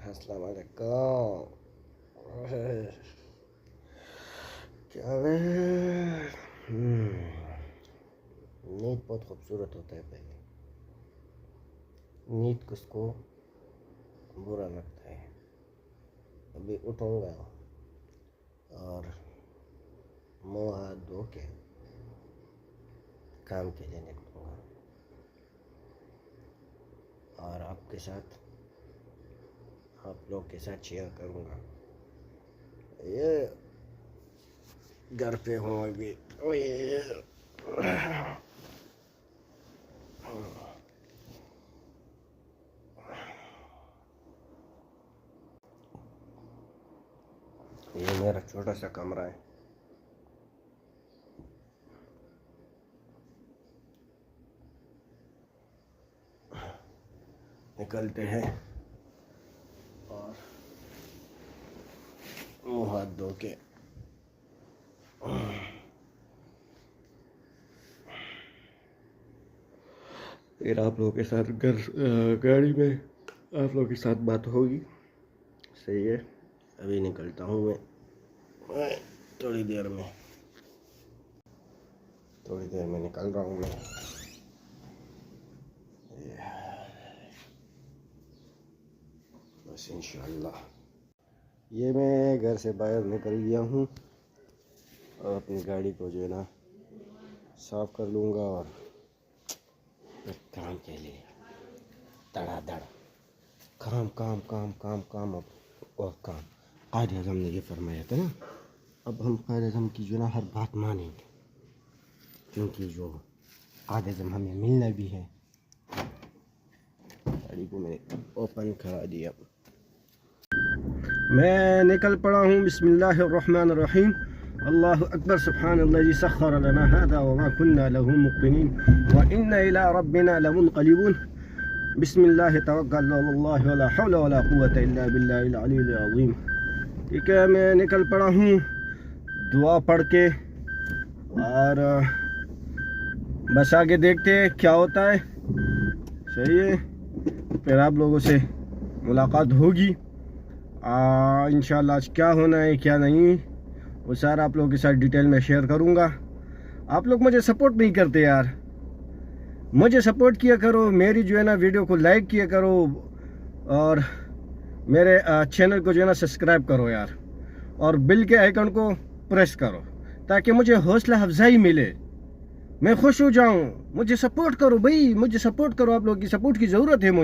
अस्सलाम वालेकुम। क्या है? नींद बहुत खूबसूरत होता है। पहले नींद किसको बुरा लगता है। अभी उठूँगा और मुँह हाथ धो के काम के लिए निकलूँगा और आपके साथ आप लोग के साथ शेयर करूँगा। ये घर पे हूँ अभी। ये मेरा छोटा सा कमरा है। निकलते हैं और मुँह हाथ धो के फिर आप लोगों के साथ गाड़ी में आप लोगों के साथ बात होगी। सही है। अभी निकलता हूँ मैं थोड़ी देर में निकल रहा हूँ मैं। बस इंशाल्लाह। ये मैं घर से बाहर निकल गया हूँ और अपनी गाड़ी को जो है ना साफ कर लूँगा और काम के लिए धड़ाधड़ काम काम काम काम काम और काम। कायदे आज़म ने ये फरमाया था ना, अब हम कायदे आज़म की जो ना हर बात मानेंगे, क्योंकि जो कायदे आज़म हमें मिलना भी है। गाड़ी को मैंने ओपन करा दिया। मैं निकल पड़ा हूँ। बिस्मिल्लाहिर्रहमानिर्रहीम। अल्लाहु अकबर। सुब्हानल्लाज़ी सख्खर लना हाज़ा व मा कुन्ना लहू मुक़रिनीन व इन्ना इला रब्बिना लमुनक़लिबून। बिस्मिल्लाह तवक्कलना अल्लाह वला हौला वला कुव्वता इल्ला बिल्लाहिल अलीय्यिल अज़ीम। ठीक है, मैं निकल पड़ा हूँ दुआ पढ़ के और बस आगे देखते हैं क्या होता है। सही है, फिर आप लोगों से मुलाकात होगी। इंशाल्लाह आज क्या होना है क्या नहीं वो सारा आप लोगों के साथ डिटेल में शेयर करूँगा। आप लोग मुझे सपोर्ट नहीं करते यार, मुझे सपोर्ट किया करो। मेरी जो है ना वीडियो को लाइक किया करो और मेरे चैनल को जो है ना सब्सक्राइब करो यार, और बिल के आइकन को प्रेस करो ताकि मुझे हौसला अफजाई मिले, मैं खुश हो जाऊं। मुझे सपोर्ट करो भाई, मुझे सपोर्ट करो। आप लोगों की सपोर्ट की ज़रूरत है मुझे।